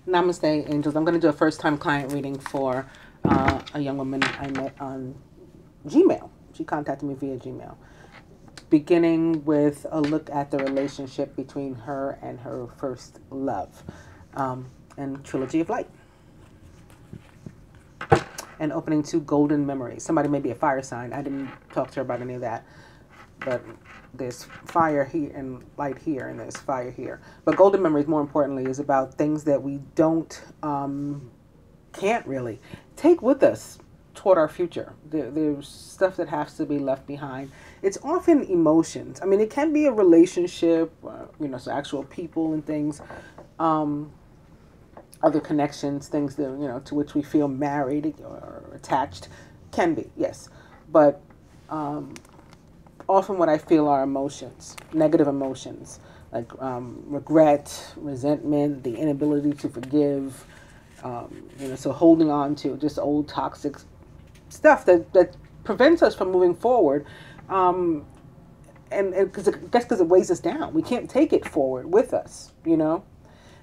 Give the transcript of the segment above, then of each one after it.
Namaste, angels. I'm going to do a first-time client reading for a young woman I met on Gmail. She contacted me via Gmail. Beginning with a look at the relationship between her and her first love, and Trilogy of Light. And opening to Golden Memories. Somebody may be a fire sign. I didn't talk to her about any of that. But there's fire here and light here, and there's fire here. But Golden Memories, more importantly, is about things that we can't really take with us toward our future. There's stuff that has to be left behind. It's often emotions. I mean, it can be a relationship, so actual people and things, other connections, things that, to which we feel married or attached. Can be, yes. But often what I feel are emotions, negative emotions, like regret, resentment, the inability to forgive, so holding on to just old toxic stuff that prevents us from moving forward. And because it weighs us down. We can't take it forward with us,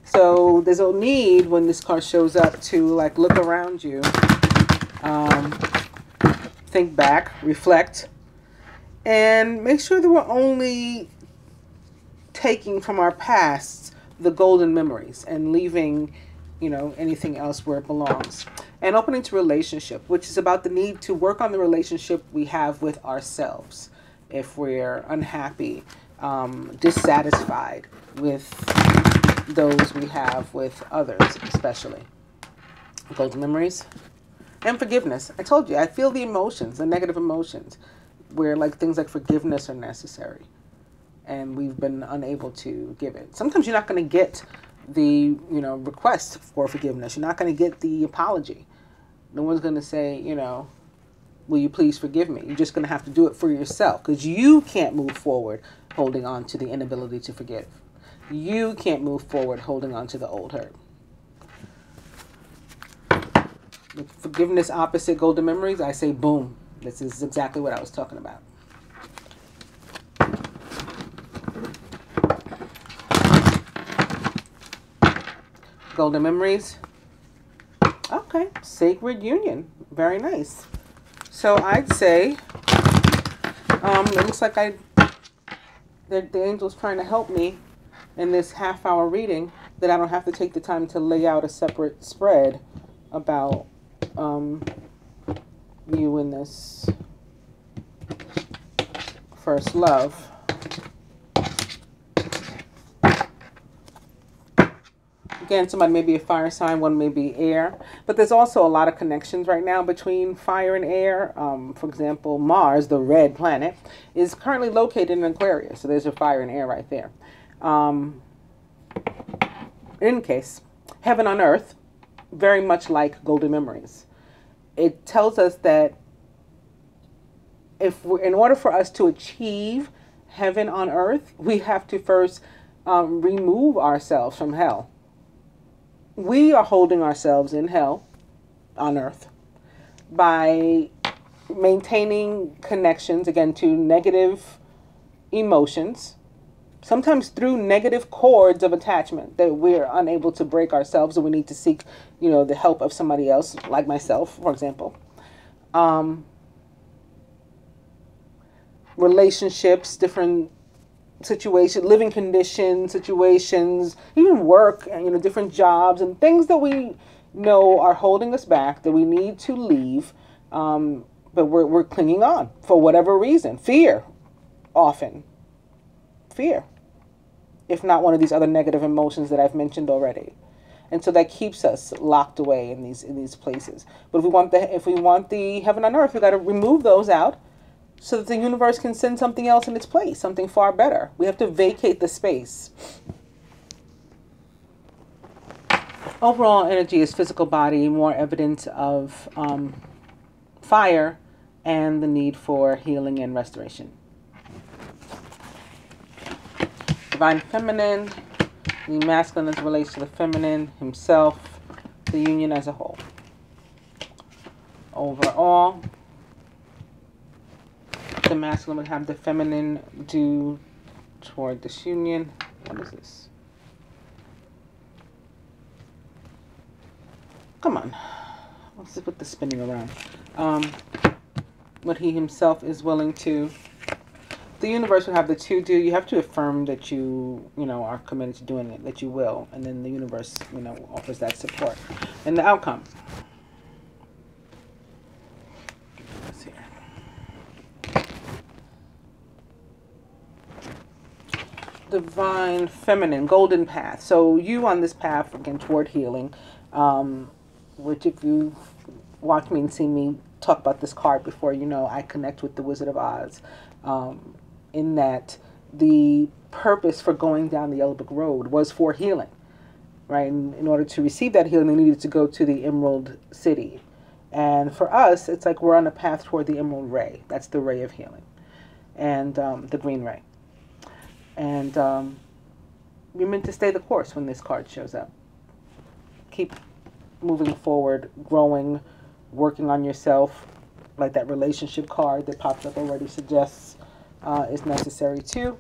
So there's a need when this card shows up to look around you, think back, reflect, and make sure that we're only taking from our past the golden memories and leaving, anything else where it belongs. And opening to relationship, which is about the need to work on the relationship we have with ourselves. If we're unhappy, dissatisfied with those we have with others, especially. Golden memories. And forgiveness. I told you, I feel the emotions, the negative emotions, where things like forgiveness are necessary. And we've been unable to give it. Sometimes you're not going to get the, request for forgiveness. You're not going to get the apology. No one's going to say, will you please forgive me? You're just going to have to do it for yourself because you can't move forward holding on to the inability to forgive. You can't move forward holding on to the old hurt. With forgiveness opposite golden memories, I say boom. This is exactly what I was talking about. Golden memories. Okay, sacred union. Very nice. So I'd say, it looks like the angel's trying to help me in this half-hour reading that I don't have to take the time to lay out a separate spread about you in this first love. Again, somebody may be a fire sign, one may be air. But there's also a lot of connections right now between fire and air. For example, Mars, the red planet, is currently located in Aquarius. So there's your fire and air right there. In any case, heaven on earth, very much like golden memories. It tells us that in order for us to achieve heaven on earth, we have to first remove ourselves from hell. We are holding ourselves in hell on earth by maintaining connections, again, to negative emotions, sometimes through negative cords of attachment that we're unable to break ourselves, and we need to seek, the help of somebody else, like myself, for example. Relationships, different situations, living conditions, situations, even work, and different jobs and things that we know are holding us back, that we need to leave, but we're clinging on for whatever reason. Fear, often. Fear, if not one of these other negative emotions that I've mentioned already. And so that keeps us locked away in these places. But if we want the heaven on earth, we got to remove those out, so that the universe can send something else in its place, something far better. We have to vacate the space. Overall energy is physical body, more evidence of fire and the need for healing and restoration. Divine feminine, the masculine as it relates to the feminine, himself, the union as a whole. Overall, the masculine would have the feminine do toward this union. What is this? Come on. Let's just put the spinning around. What he himself is willing to. The universe would have the two do. You have to affirm that you are committed to doing it, that you will. And then the universe, offers that support. And the outcome. Let's see here. Divine Feminine, Golden Path. So you on this path, again, toward healing, which if you watch me and see me talk about this card before, I connect with the Wizard of Oz. In that the purpose for going down the Yellow Brick Road was for healing, right? And in order to receive that healing, they needed to go to the Emerald City. And for us, it's like we're on a path toward the Emerald Ray. That's the ray of healing. And the green ray. And you're meant to stay the course when this card shows up. Keep moving forward, growing, working on yourself, like that relationship card that pops up already suggests is necessary too.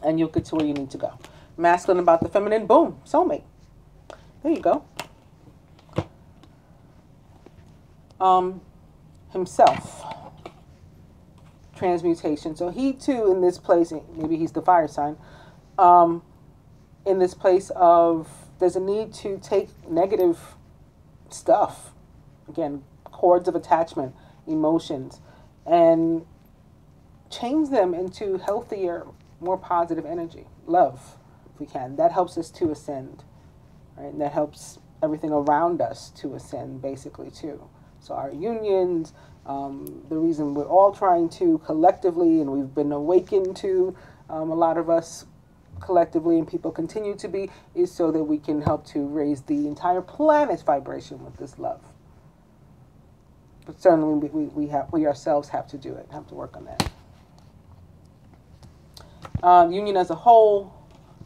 And you'll get to where you need to go. Masculine about the feminine, boom, soulmate. There you go. Himself. Transmutation. So he too in this place, maybe he's the fire sign, in this place of there's a need to take negative stuff, again, cords of attachment, emotions, and change them into healthier, more positive energy, love, if we can. That helps us to ascend, right? And that helps everything around us to ascend, basically, too. So our unions, the reason we're all trying to collectively, and we've been awakened to, a lot of us collectively, and people continue to be, is so that we can help to raise the entire planet's vibration with this love. But certainly we ourselves have to do it, have to work on that. Union as a whole,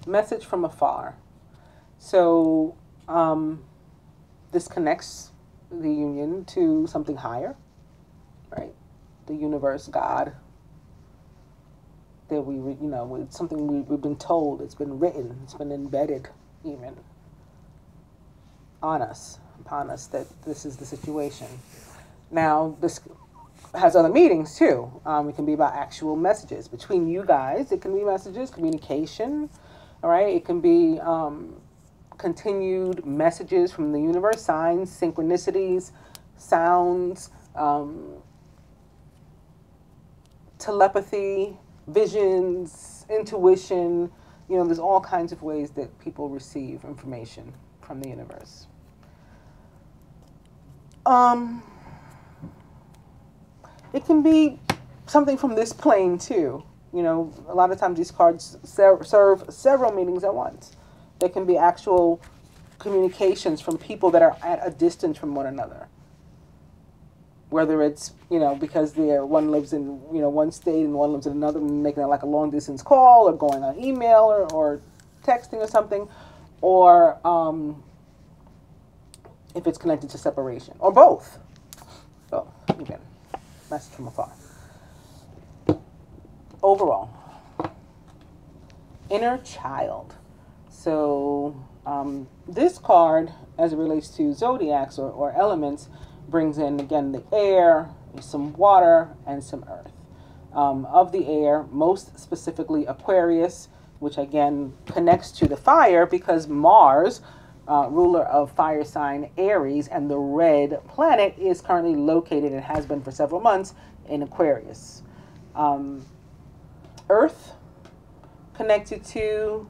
message from afar. So this connects the union to something higher, right? The universe, God. That it's something we've been told, it's been written, it's been embedded even on us, upon us, that this is the situation. Now, this has other meanings too. It can be about actual messages between you guys. It can be messages, communication, all right? It can be continued messages from the universe, signs, synchronicities, sounds, telepathy, visions, intuition. There's all kinds of ways that people receive information from the universe. It can be something from this plane too. A lot of times these cards serve several meanings at once. There can be actual communications from people that are at a distance from one another. Whether it's, because one lives in, one state and one lives in another, and making it like a long distance call or going on email or texting or something. Or if it's connected to separation. Or both. So, again. Message from afar. Overall, inner child. So this card, as it relates to zodiacs or elements, brings in, again, the air, some water, and some earth. Of the air, most specifically Aquarius, which again connects to the fire because Mars, ruler of fire sign Aries, and the red planet is currently located and has been for several months in Aquarius. Earth connected to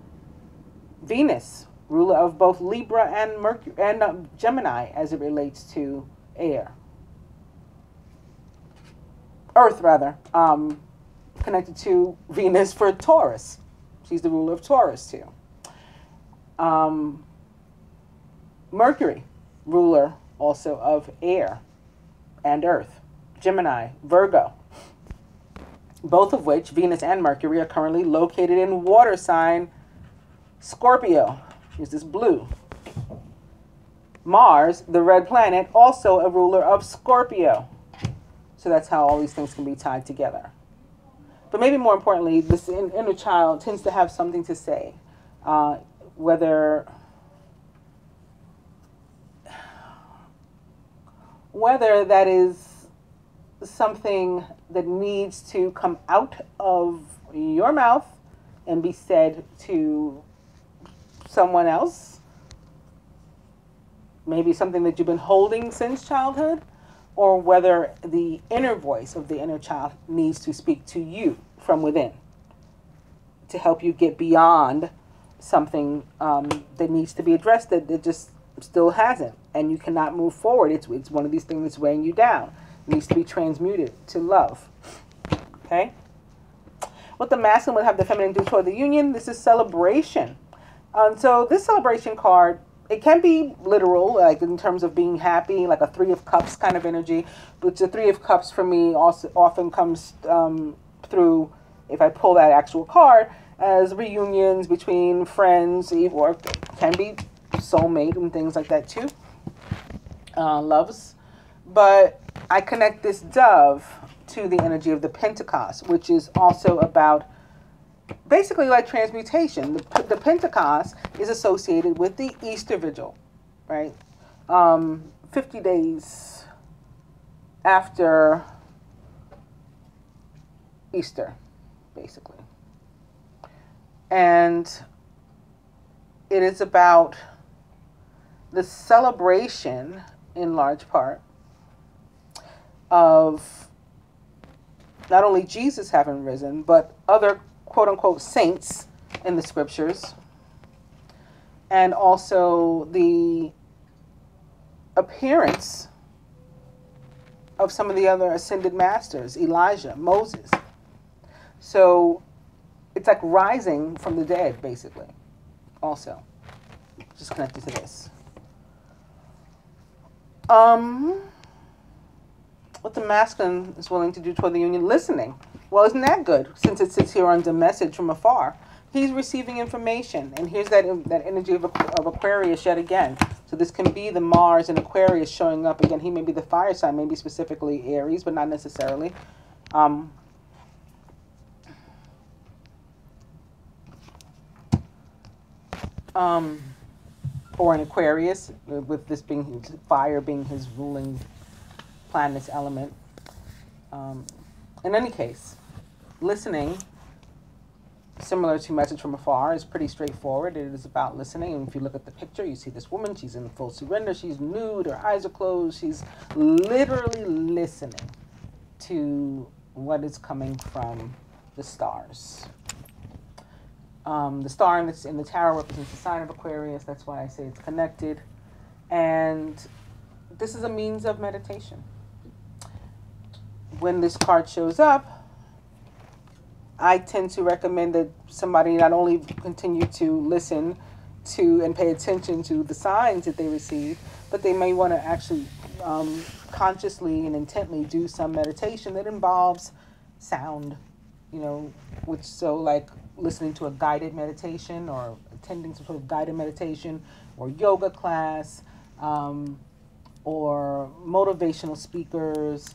Venus, ruler of both Libra and Mercury and Gemini, as it relates to air. Earth, rather, connected to Venus for Taurus. She's the ruler of Taurus too. Mercury, ruler also of air and earth. Gemini, Virgo. Both of which, Venus and Mercury, are currently located in water sign Scorpio. Here's this blue. Mars, the red planet, also a ruler of Scorpio. So that's how all these things can be tied together. But maybe more importantly, this inner child tends to have something to say. Whether, whether that is something that needs to come out of your mouth and be said to someone else, maybe something that you've been holding since childhood, or whether the inner voice of the inner child needs to speak to you from within to help you get beyond something that needs to be addressed that it just still hasn't, and you cannot move forward. It's one of these things that's weighing you down. It needs to be transmuted to love. Okay? What the masculine would have the feminine do toward the union, this is celebration. So this celebration card, it can be literal, like in terms of being happy, like a Three of Cups kind of energy. But the Three of Cups for me also often comes through, if I pull that actual card, as reunions between friends, or can be soulmate and things like that too. Loves. But I connect this dove to the energy of the Pentecost, which is also about basically like transmutation. The Pentecost is associated with the Easter Vigil, right? 50 days after Easter, basically. And it is about the celebration, in large part, of not only Jesus having risen, but other quote-unquote saints in the scriptures, and also the appearance of some of the other ascended masters, Elijah, Moses. So it's like rising from the dead, basically, also. Just connected to this. What the masculine is willing to do toward the union, listening. Well, isn't that good? Since it sits here under message from afar, he's receiving information, and here's that energy of Aquarius yet again. So this can be the Mars and Aquarius showing up again. He may be the fire sign, maybe specifically Aries, but not necessarily. Or an Aquarius, with this being fire being his ruling planet's element. In any case, listening, similar to message from afar, is pretty straightforward. It is about listening. And if you look at the picture, you see this woman. She's in full surrender. She's nude. Her eyes are closed. She's literally listening to what is coming from the stars. The star in the tarot represents the sign of Aquarius. That's why I say it's connected. And this is a means of meditation. When this card shows up, I tend to recommend that somebody not only continue to listen to and pay attention to the signs that they receive, but they may want to actually consciously and intently do some meditation that involves sound, which like listening to a guided meditation or attending some sort of guided meditation or yoga class or motivational speakers.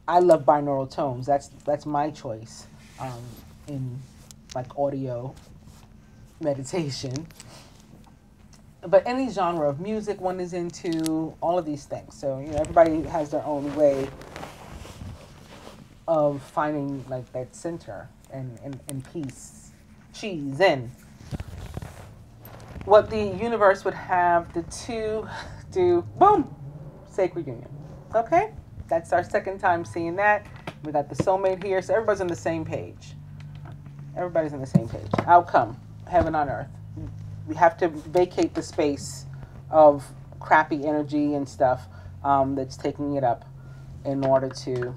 I love binaural tones. That's my choice in like audio meditation. But any genre of music one is into, all of these things. So everybody has their own way of finding like that center and peace. She's in. What the universe would have the two do, boom, sacred union. Okay? That's our second time seeing that. We got the soulmate here, so everybody's on the same page. Everybody's on the same page. Outcome, heaven on earth. We have to vacate the space of crappy energy and stuff that's taking it up in order to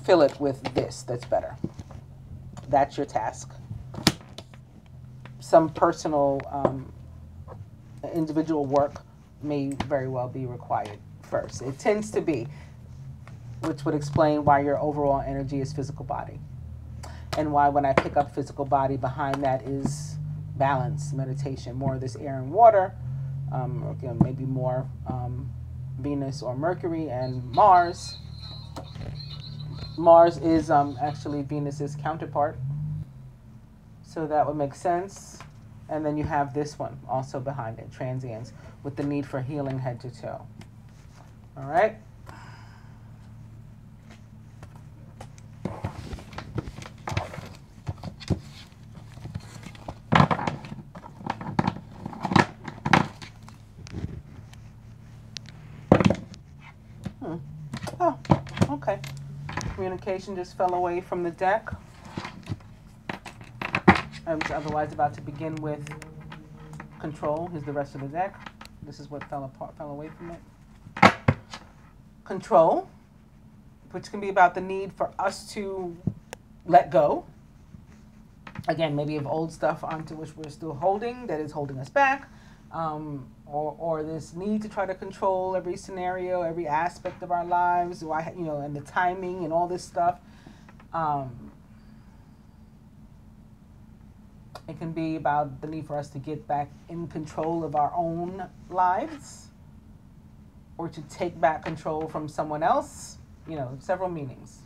fill it with this that's better. That's your task. Some personal, individual work may very well be required first. It tends to be, which would explain why your overall energy is physical body. And why when I pick up physical body, behind that is balance, meditation, more of this air and water, maybe more Venus or Mercury and Mars. Mars is actually Venus's counterpart. So that would make sense. And then you have this one also behind it, transience, with the need for healing head to toe. All right. Oh, okay. Communication just fell away from the deck. I was otherwise about to begin with control. Here's the rest of the deck. This is what fell away from it. Control, which can be about the need for us to let go. Again, maybe of old stuff onto which we're still holding, that is holding us back. Or this need to try to control every scenario, every aspect of our lives, and the timing and all this stuff. It can be about the need for us to get back in control of our own lives, or to take back control from someone else. Several meanings.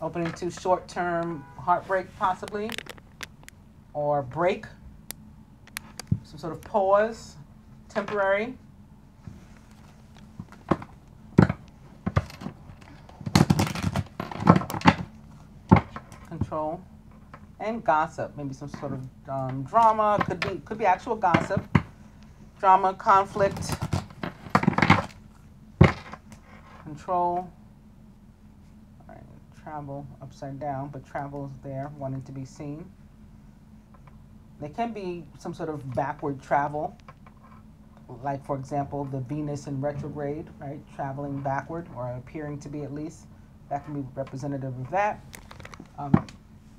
Opening to short-term heartbreak, possibly, or break, some sort of pause, temporary. Control. And gossip, maybe some sort of drama, could be actual gossip, drama, conflict, control. All right, travel upside down, but travel is there, wanting to be seen. There can be some sort of backward travel, like, for example, the Venus in retrograde, right? Traveling backward, or appearing to be at least. That can be representative of that,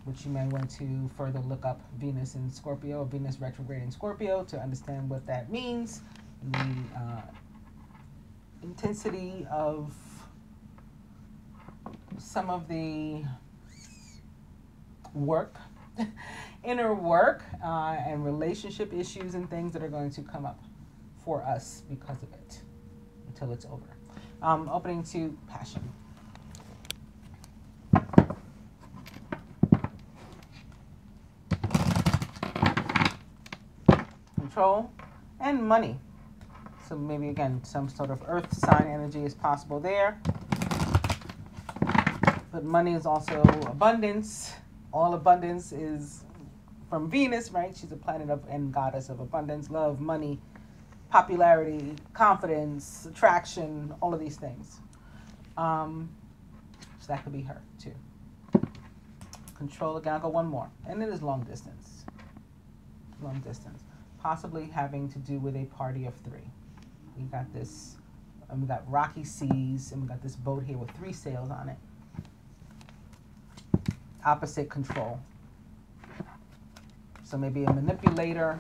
which you may want to further look up Venus in Scorpio, Venus retrograde in Scorpio, to understand what that means, the intensity of some of the work, inner work, and relationship issues and things that are going to come up for us because of it until it's over. Opening to passion. Control and money. So maybe again some sort of earth sign energy is possible there. But money is also abundance. All abundance is from Venus, right? She's a planet of and goddess of abundance, love, money, popularity, confidence, attraction, all of these things. So that could be her too. Control, again, I'll go one more. And it is long distance. Long distance. Possibly having to do with a party of three. We got this, and we got rocky seas, and we got this boat here with 3 sails on it. Opposite control. So maybe a manipulator.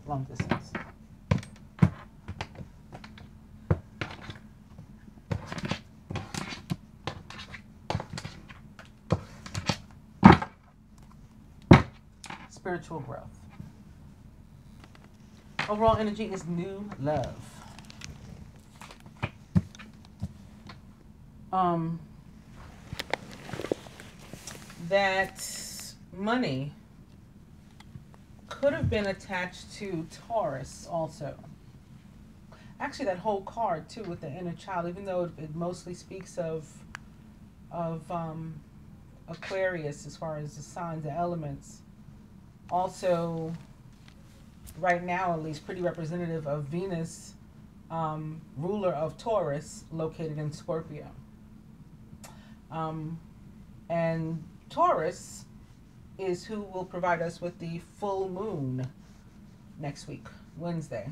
Long distance. Spiritual growth. Overall energy is new love. That money could have been attached to Taurus also. Actually, that whole card too with the inner child, even though it mostly speaks of Aquarius as far as the signs, the elements. Also, right now at least, pretty representative of Venus, ruler of Taurus, located in Scorpio. And Taurus is who will provide us with the full moon next week, Wednesday.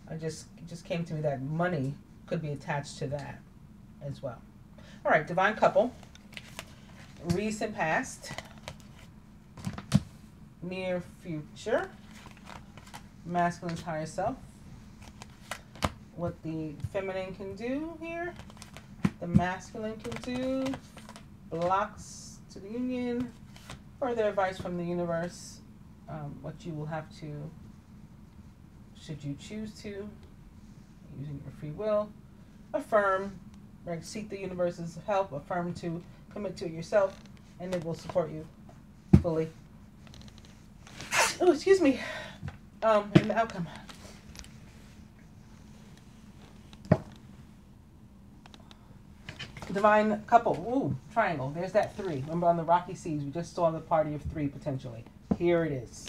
It just came to me that money could be attached to that as well. All right, divine couple, recent past, near future, masculine's higher self, what the feminine can do here, the masculine can do, blocks to the union, further advice from the universe, what you will have to, should you choose to, using your free will, affirm, right? Seek the universe's help, affirm to commit to it yourself, and it will support you fully. Oh, excuse me. And the outcome. Divine couple. Ooh, triangle. There's that 3. Remember on the rocky seas, we just saw the party of 3 potentially. Here it is.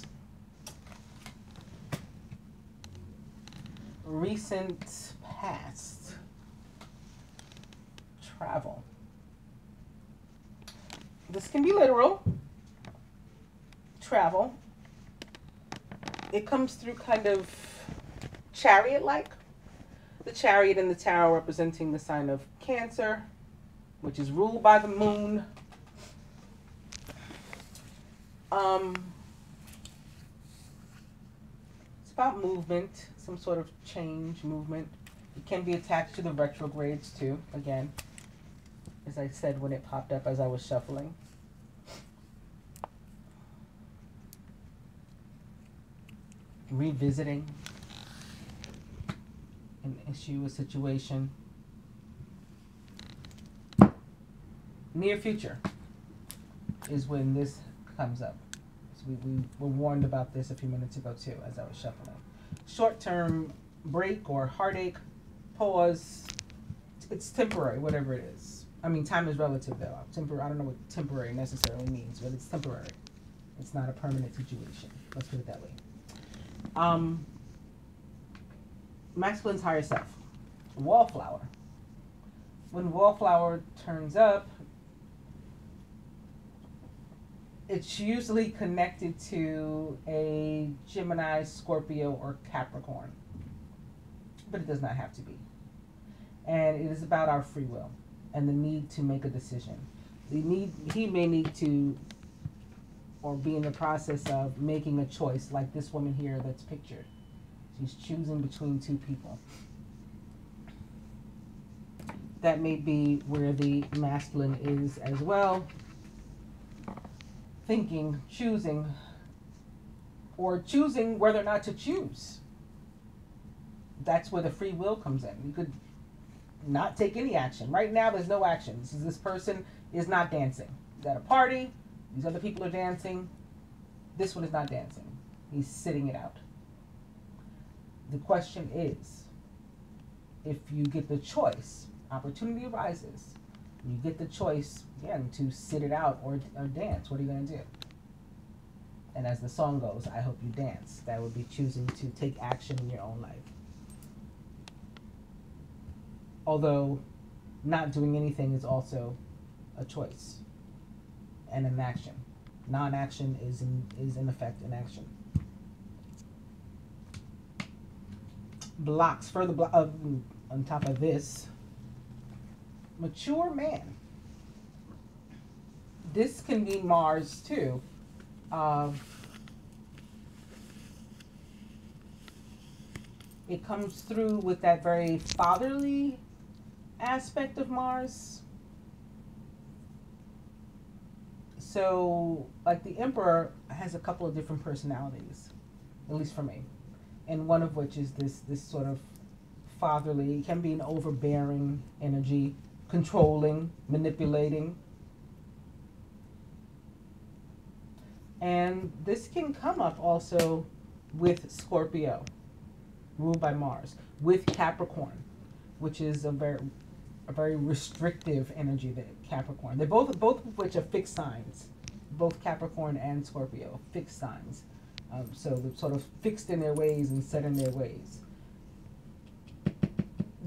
Recent past. Travel. This can be literal. Travel. It comes through kind of chariot-like. The chariot in the tarot representing the sign of Cancer, which is ruled by the moon. It's about movement, some sort of change, movement. It can be attached to the retrogrades too, again, as I said when it popped up as I was shuffling. Revisiting an issue, a situation. Near future is when this comes up. So we were warned about this a few minutes ago too as I was shuffling. Short-term break or heartache, pause. It's temporary, whatever it is. I mean, time is relative though. I don't know what temporary necessarily means, but it's temporary. It's not a permanent situation. Let's put it that way. Masculine's higher self. Wallflower. When wallflower turns up, it's usually connected to a Gemini, Scorpio, or Capricorn. But it does not have to be. And it is about our free will and the need to make a decision. He may need to, or be in the process of making a choice, like this woman here that's pictured. She's choosing between 2 people. That may be where the masculine is as well. Thinking, choosing, or choosing whether or not to choose. That's where the free will comes in. You could not take any action. Right now, there's no action. This person is not dancing. He's at a party. These other people are dancing. This one is not dancing. He's sitting it out. The question is, if you get the choice, opportunity arises, you get the choice, again, to sit it out or dance, what are you going to do? And as the song goes, I hope you dance. That would be choosing to take action in your own life. Although not doing anything is also a choice and an action. Non-action is in effect an action. Blocks, further on top of this, mature man. This can be Mars too. It comes through with that very fatherly aspect of Mars. So, like the Emperor has a couple of different personalities, at least for me. And one of which is this sort of fatherly, it can be an overbearing energy, controlling, manipulating. And this can come up also with Scorpio, ruled by Mars, with Capricorn, which is a very restrictive energy, that Capricorn. They're both of which are fixed signs. Both Capricorn and Scorpio, fixed signs. So they're sort of fixed in their ways and set in their ways.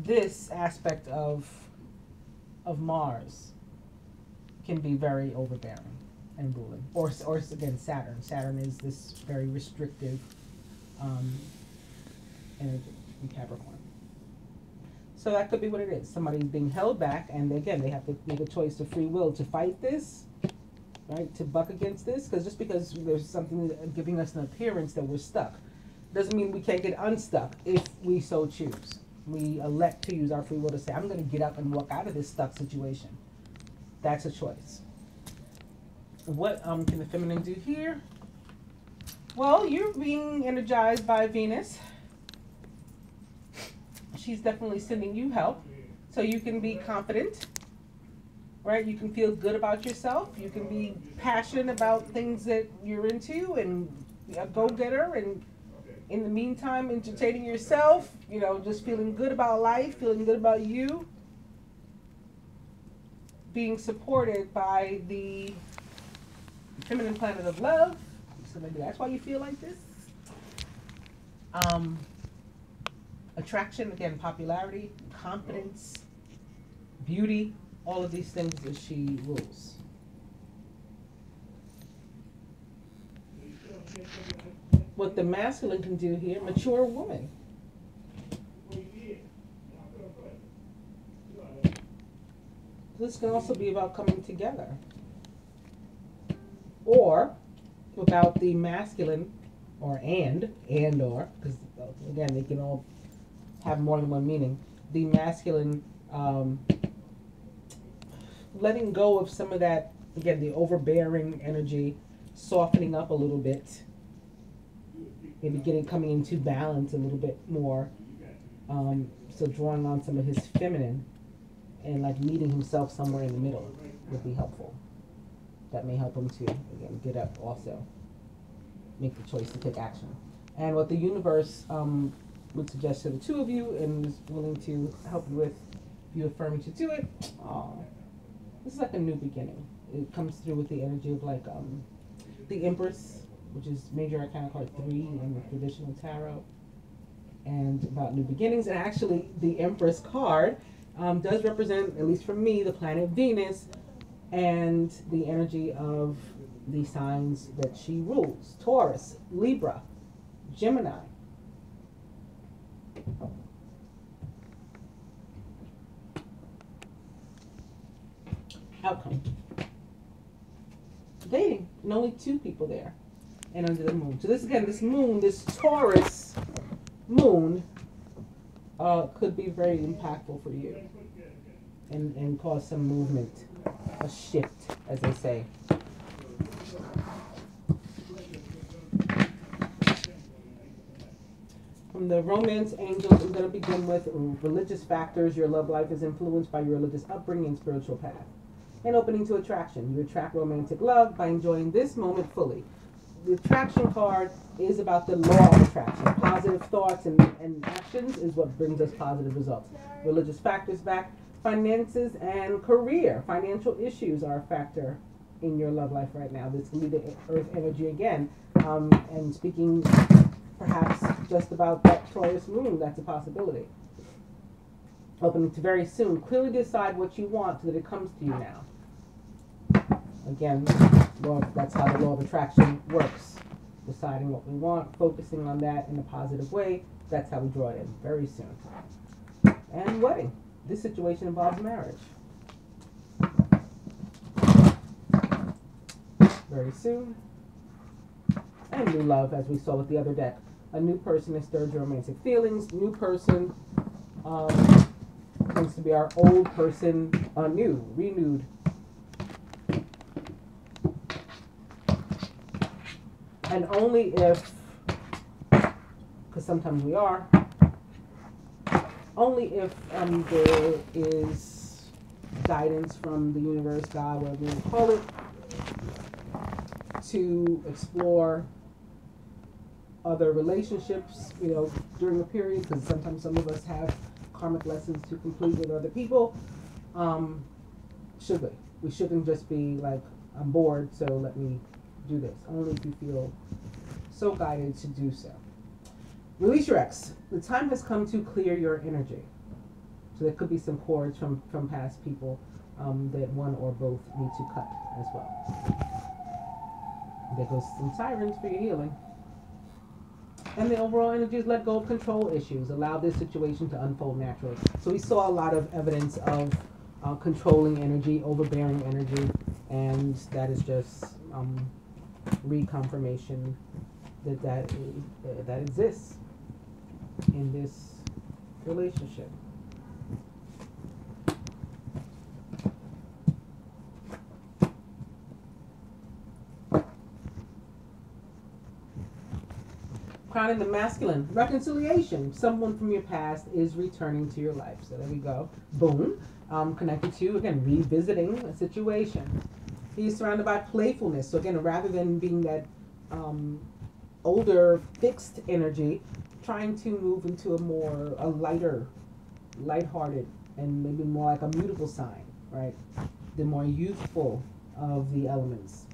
This aspect of Mars can be very overbearing and ruling. Or again, Saturn. Saturn is this very restrictive energy in Capricorn. So that could be what it is. Somebody's being held back, and again, they have to make a choice of free will to fight this, right? To buck against this, because just because there's something giving us an appearance that we're stuck, doesn't mean we can't get unstuck if we so choose. We elect to use our free will to say, I'm going to get up and walk out of this stuck situation. That's a choice. What can the feminine do here? Well, you're being energized by Venus. She's definitely sending you help, so you can be confident right? You can feel good about yourself. You can be passionate about things that you're into and a go-getter, and in the meantime, entertaining yourself, just feeling good about life, feeling good about you, being supported by the feminine planet of love. So maybe that's why you feel like this. Attraction, again, popularity, confidence, beauty, all of these things that she rules. What the masculine can do here, mature woman. This can also be about coming together. Or about the masculine, or, because again, they can all have more than one meaning. The masculine letting go of some of that, again, the overbearing energy, softening up a little bit, maybe coming into balance a little bit more. So drawing on some of his feminine and like meeting himself somewhere in the middle would be helpful. That may help him to, again, get up also, make the choice to take action. And what the universe would suggest to the two of you and is willing to help you with, if you affirm to do it, this is like a new beginning. It comes through with the energy of like the Empress, which is major arcana card 3 in the traditional tarot, and about new beginnings. And actually the Empress card does represent, at least for me, the planet Venus and the energy of the signs that she rules: Taurus, Libra, Gemini. Outcome: dating, and only 2 people there, and under the moon. So this, again, this moon, this Taurus moon, could be very impactful for you, and cause some movement, a shift, as they say. From the romance angels, I'm going to begin with religious factors. Your love life is influenced by your religious upbringing and spiritual path. And opening to attraction. You attract romantic love by enjoying this moment fully. The attraction card is about the law of attraction. Positive thoughts and actions is what brings us positive results. Religious factors back. Finances and career. Financial issues are a factor in your love life right now. This can be the earth energy again. And speaking perhaps just about that Taurus moon, that's a possibility. Opening to very soon. Clearly decide what you want so that it comes to you now. Again, that's how the law of attraction works. Deciding what we want, focusing on that in a positive way. That's how we draw it in very soon. And wedding. This situation involves marriage. Very soon. And new love, as we saw with the other deck. A new person has stirred your romantic feelings. New person tends to be our old person anew, renewed. And only if, because sometimes we are, only if there is guidance from the universe, God, whatever you want to call it, to explore other relationships, during a period, because sometimes some of us have karmic lessons to complete with other people. Should we? We shouldn't just be like, I'm bored, so let me do this. Only if you feel so guided to do so. Release your ex. The time has come to clear your energy. So there could be some cords from past people that one or both need to cut as well. There goes some sirens for your healing. And the overall energy is let go of control issues. Allow this situation to unfold naturally. So we saw a lot of evidence of controlling energy, overbearing energy, and that is just reconfirmation that exists in this relationship. Crowning the masculine, reconciliation. Someone from your past is returning to your life. So there we go. Boom. Connected to, again, revisiting a situation. He's surrounded by playfulness. So again, rather than being that older, fixed energy, trying to move into a lighter, lighthearted, and maybe more like a mutable sign, right? The more youthful of the elements.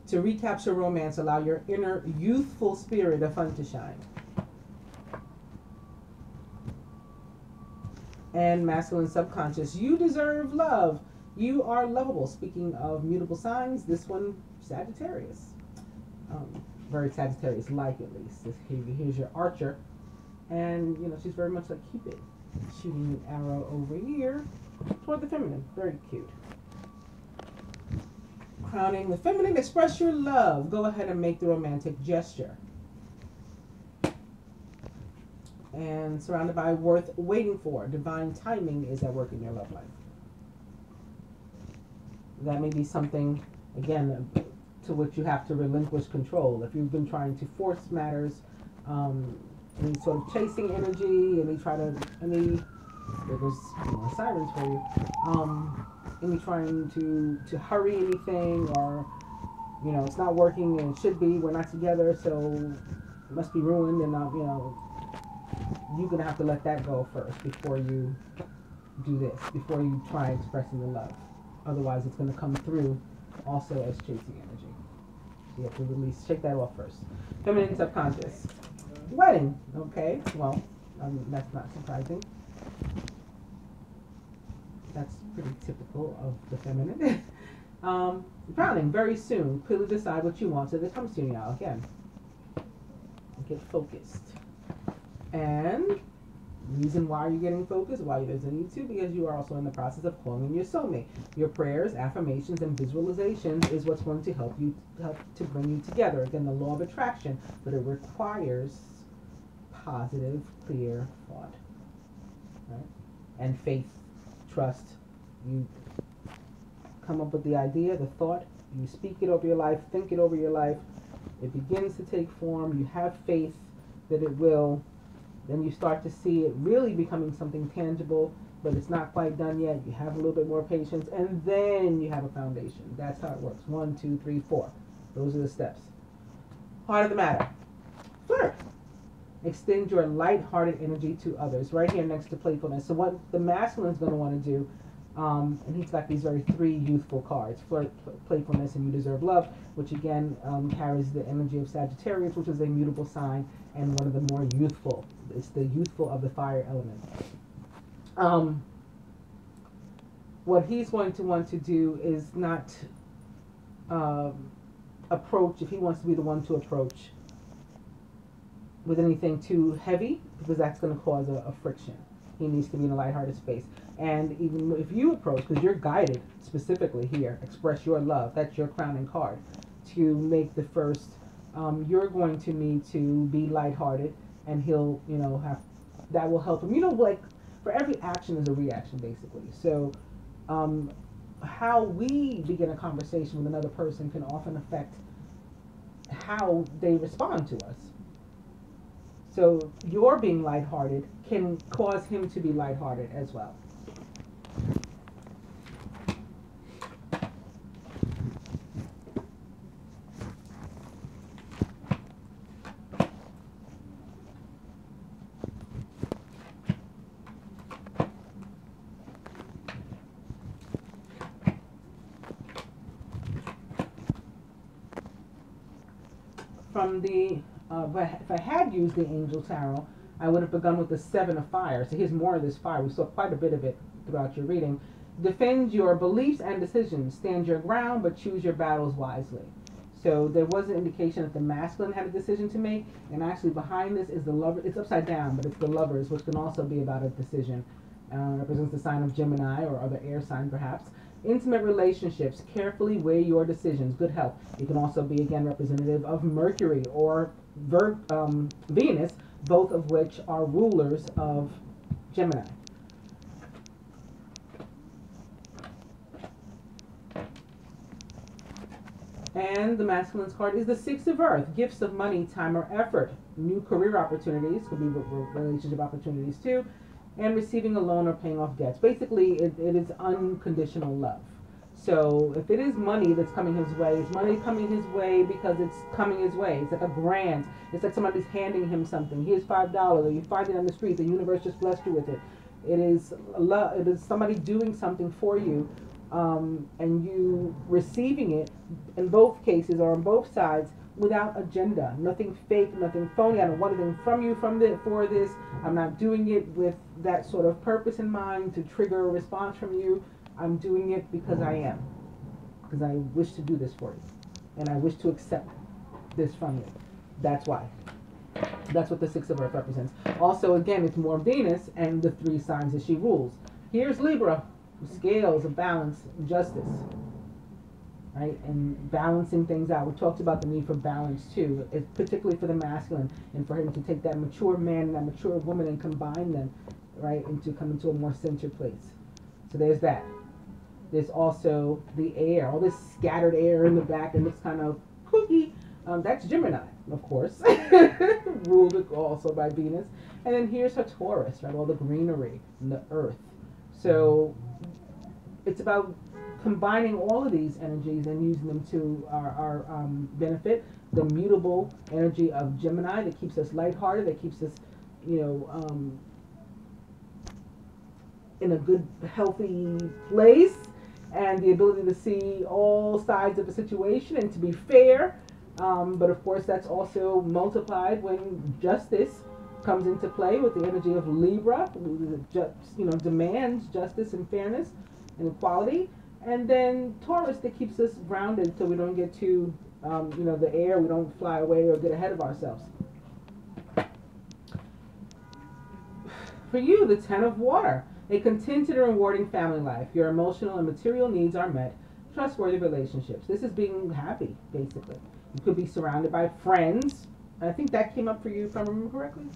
To recapture romance, allow your inner youthful spirit of fun to shine. And masculine subconscious, you deserve love. You are lovable. Speaking of mutable signs, this one, Sagittarius. Very Sagittarius-like, at least. Here's your archer. And, you know, she's very much like Cupid. Shooting an arrow over here toward the feminine. Very cute. Crowning the feminine, express your love. Go ahead and make the romantic gesture. And surrounded by worth waiting for. Divine timing is at work in your love life. That may be something, again, to which you have to relinquish control. If you've been trying to force matters, any sort of chasing energy, there's sirens for you. Any trying to hurry anything, or it's not working and it should be. We're not together, so it must be ruined, and you're gonna have to let that go first before you do this. Before you try expressing the love, otherwise it's gonna come through also as chasing energy. So you have to release, shake that off first. Feminine subconscious. Wedding. Okay. Well, that's not surprising. That's pretty typical of the feminine. Crowning, very soon. Clearly decide what you want so that it comes to you now. Again, get focused. And reason why you're getting focused, why there's a need to, because you are also in the process of calling in your soulmate. Your prayers, affirmations, and visualizations is what's going to help to bring you together. Again, the law of attraction, but it requires positive, clear thought, right? And faith. Trust. You come up with the idea, the thought, you speak it over your life, think it over your life, it begins to take form, you have faith that it will, then you start to see it really becoming something tangible, but it's not quite done yet, you have a little bit more patience, and then you have a foundation. That's how it works. 1, 2, 3, 4. Those are the steps. Heart of the matter. Flirt. Extend your light-hearted energy to others. Right here next to playfulness. So what the masculine is going to want to do, and he's got these very 3 youthful cards. Flirt, playfulness, and you deserve love, which again carries the energy of Sagittarius, which is a mutable sign, and one of the more youthful. It's the youthful of the fire element. What he's going to want to do is not approach, if he wants to be the one to approach with anything too heavy, because that's going to cause a friction. He needs to be in a lighthearted space. And even if you approach, because you're guided specifically here, express your love, that's your crowning card, to make the first, you're going to need to be lighthearted, and he'll, that will help him. Like, for every action is a reaction, basically. So, how we begin a conversation with another person can often affect how they respond to us. So your being lighthearted can cause him to be lighthearted as well. From the if I had used the Angel Tarot, I would have begun with the 7 of Fire. So here's more of this fire. We saw quite a bit of it throughout your reading. Defend your beliefs and decisions. Stand your ground, but choose your battles wisely. So there was an indication that the masculine had a decision to make, and actually behind this is the lover. It's upside down, but it's the lovers, which can also be about a decision. Represents the sign of Gemini or other air sign, perhaps. Intimate relationships. Carefully weigh your decisions. Good health. It can also be, again, representative of Mercury or Venus, both of which are rulers of Gemini. And the masculine's card is the 6 of Earth. Gifts of money, time, or effort. new career opportunities, could be relationship opportunities too, and receiving a loan or paying off debts. Basically, it is unconditional love. So if it is money that's coming his way, it's money coming his way because it's coming his way. It's like a grant. It's like somebody's handing him something. Here's $5, or you find it on the street. The universe just blessed you with it. It is love. It is somebody doing something for you, and you receiving it. In both cases, or on both sides, without agenda. Nothing fake, nothing phony. I don't want anything from you for this. I'm not doing it with that sort of purpose in mind to trigger a response from you. I'm doing it because I am. Because I wish to do this for you. And I wish to accept this from you. That's why. That's what the Six of Earth represents. Also, again, it's more Venus and the 3 signs that she rules. Here's Libra. Scales of balance, justice. Right? And balancing things out. We talked about the need for balance too. It's particularly for the masculine, and for him to take that mature man and that mature woman and combine them, right, and to come into a more centered place. So there's that. There's also the air, all this scattered air in the back, and looks kind of kooky. That's Gemini, of course, ruled also by Venus. And then here's her Taurus, right, all the greenery and the earth. So it's about combining all of these energies and using them to our benefit. The mutable energy of Gemini that keeps us lighthearted, that keeps us, in a good, healthy place, and the ability to see all sides of a situation and to be fair. But of course, that's also multiplied when justice comes into play with the energy of Libra, who demands justice and fairness and equality. And then Taurus, that keeps us grounded so we don't get too, the air, we don't fly away or get ahead of ourselves. For you, the 10 of Water. A contented and rewarding family life. Your emotional and material needs are met. Trustworthy relationships. This is being happy, basically. You could be surrounded by friends. I think that came up for you, if I remember correctly.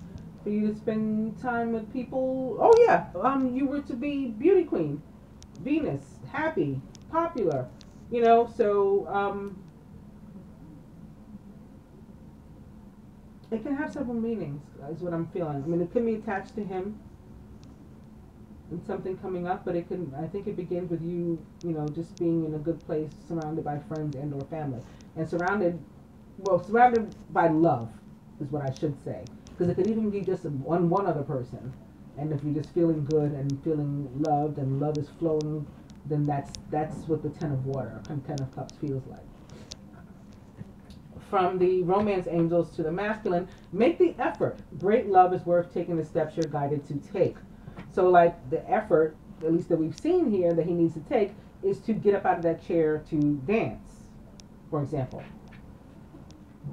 For you to spend time with people. Oh, yeah. You were to be beauty queen. Venus. Happy. Popular. So it can have several meanings, is what I'm feeling. I mean, it can be attached to him and something coming up, but I think it begins with you, just being in a good place, surrounded by friends and or family. And surrounded by love, is what I should say. Because it could even be just one other person. And if you're just feeling good and feeling loved and love is flowing, then that's what the 10 of Water, 10 of Cups feels like. From the romance angels to the masculine, make the effort. Great love is worth taking the steps you're guided to take. So like the effort, at least that we've seen here, that he needs to take is to get up out of that chair to dance, for example.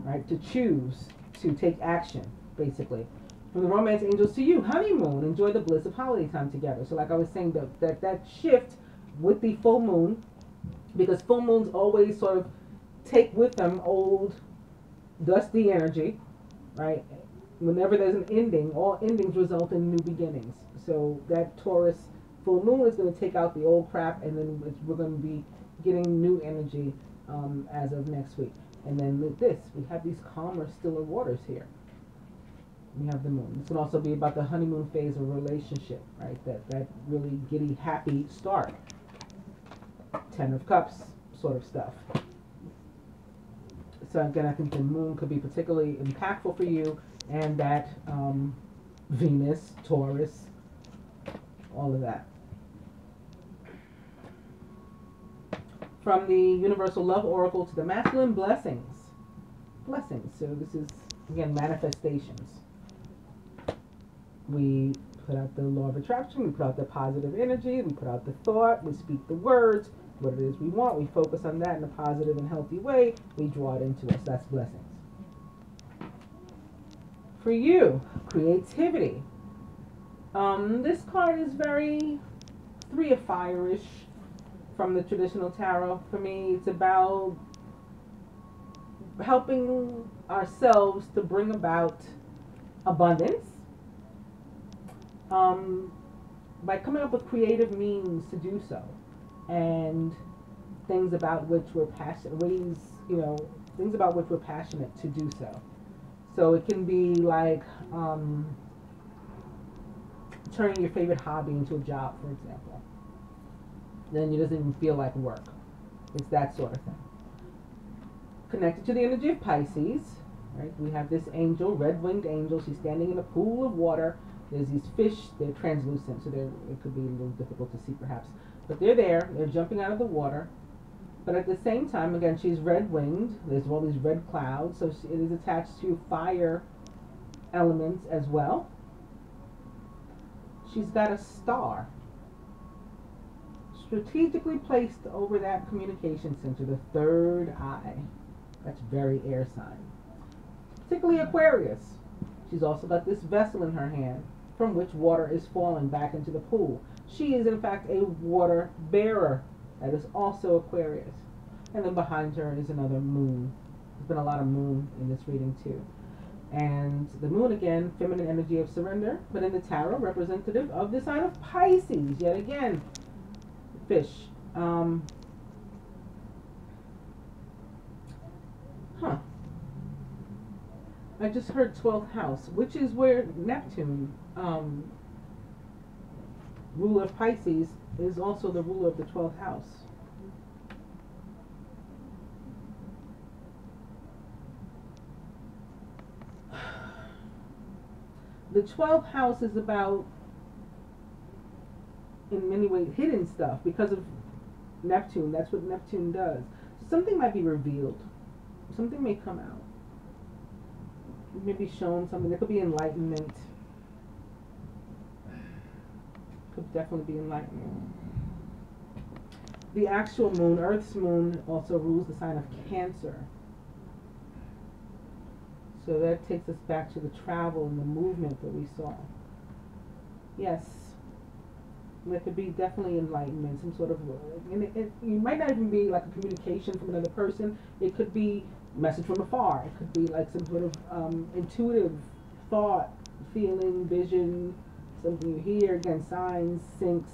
Right? To choose, to take action, basically. From the romance angels to you, honeymoon, enjoy the bliss of holiday time together. So like I was saying, that shift with the full moon, because full moons always sort of take with them old, dusty energy, right? Whenever there's an ending, all endings result in new beginnings. So that Taurus full moon is going to take out the old crap, and then we're going to be getting new energy as of next week. And then with this, we have these calmer, stiller waters here. We have the moon. This can also be about the honeymoon phase of a relationship, right? That really giddy, happy start. 10 of Cups sort of stuff. So again, I think the moon could be particularly impactful for you, and that Venus, Taurus, all of that. From the Universal Love Oracle to the masculine, blessings. Blessings. So this is, again, manifestations. We put out the law of attraction, we put out the positive energy, we put out the thought, we speak the words, what it is we want, we focus on that in a positive and healthy way, we draw it into us. That's blessings. For you, creativity. This card is very 3 of Fire-ish from the traditional tarot. For me, it's about helping ourselves to bring about abundance by coming up with creative means to do so, and things about which we're passionate, things about which we're passionate to do so. So it can be like turning your favorite hobby into a job, for example. Then it doesn't even feel like work. It's that sort of thing. Connected to the energy of Pisces, right? We have this angel, red-winged angel. She's standing in a pool of water. There's these fish. They're translucent, so it could be a little difficult to see perhaps. But they're there. They're jumping out of the water. But at the same time, again, she's red-winged. There's all these red clouds, so it is attached to fire elements as well. She's got a star strategically placed over that communication center, the third eye. That's very air sign. Particularly Aquarius. She's also got this vessel in her hand from which water is falling back into the pool. She is in fact a water bearer. That is also Aquarius. And then behind her is another moon. There's been a lot of moon in this reading too. And the moon, again, feminine energy of surrender, but in the tarot, representative of the sign of Pisces. Yet again, fish. I just heard 12th house, which is where Neptune, ruler of Pisces, is also the ruler of the 12th house. The 12th house is about, in many ways, hidden stuff because of Neptune. That's what Neptune does. Something might be revealed. Something may come out. It may be shown something. There could be enlightenment. Could definitely be enlightenment. The actual moon, Earth's moon, also rules the sign of Cancer. So that takes us back to the travel and the movement that we saw. Yes, there could be definitely enlightenment, some sort of, and it might not even be like a communication from another person. It could be a message from afar. It could be like some sort of intuitive thought, feeling, vision, something you hear, again, signs, syncs,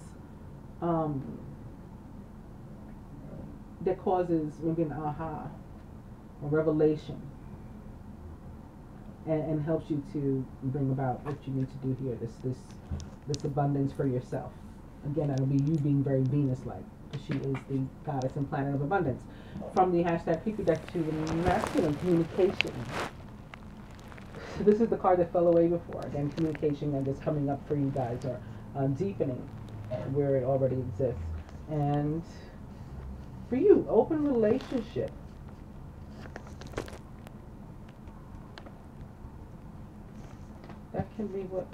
that causes maybe an aha, a revelation. And helps you to bring about what you need to do here, this abundance for yourself. Again, that'll be you being very Venus-like, because she is the goddess and planet of abundance. From the hashtag Creepy deck to the masculine, communication. So this is the card that fell away before. Again, communication and just coming up for you guys, or deepening where it already exists. And for you, open relationship. That can be what,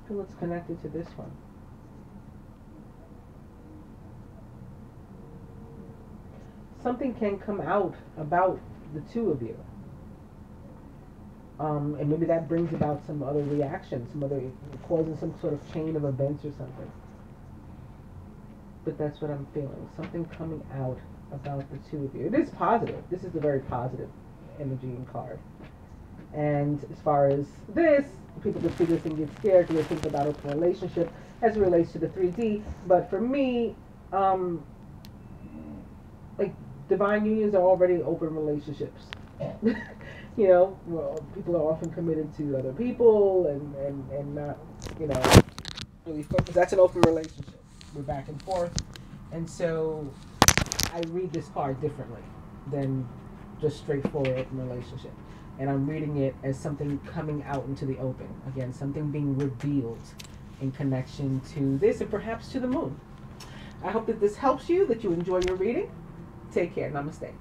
feel it's connected to this one. Something can come out about the two of you. And maybe that brings about some other reaction, causing some sort of chain of events or something. But that's what I'm feeling. Something coming out about the two of you. It is positive. This is a very positive energy and card. And as far as this, people could see this and get scared because they think about open relationship as it relates to the 3D. But for me, like divine unions are already open relationships. You know, well, people are often committed to other people and not, you know, really focused. That's an open relationship. We're back and forth. And so I read this card differently than just straightforward open relationship. And I'm reading it as something coming out into the open. Again, something being revealed in connection to this and perhaps to the moon. I hope that this helps you, that you enjoy your reading. Take care. Namaste.